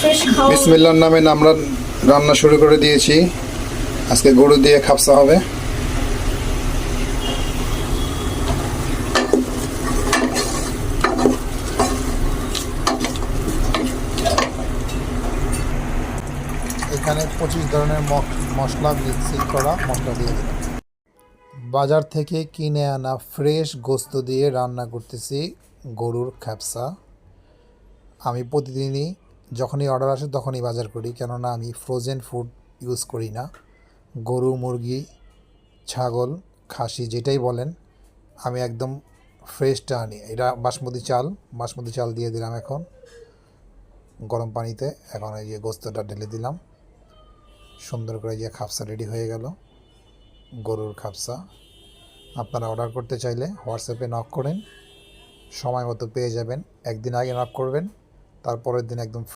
Fresh খাওয়া। বিসমিল্লাহর নামে আমরা রান্না শুরু করে দিয়েছি। আজকে গরু দিয়ে খাপসা হবে। এখানে 25 ধরনের মশলা মিক্সিং করা মশলা দিয়ে দিলাম। বাজার থেকে কিনে আনা ফ্রেশ গোস্ত দিয়ে রান্না করতেছি গরুর খাপসা। আমি প্রতিদিনই যখনই অর্ডার আসে তখনই বাজার করি, কেননা আমি ফ্রোজেন ফুড ইউজ করি না। গরু, মুরগি, ছাগল, খাসি যেটাই বলেন, আমি একদম ফ্রেশটা আনি। এটা বাসমতি চাল দিয়ে দিলাম এখন গরম পানিতে। এখন এই যে গোস্তটা ঢেলে দিলাম, সুন্দর করে যে খাপসা রেডি হয়ে গেল, গরুর খাপসা। আপনারা অর্ডার করতে চাইলে হোয়াটসঅ্যাপে নক করেন, সময় মতো পেয়ে যাবেন। একদিন আগে নক করবেন, তারপরের দিন একদম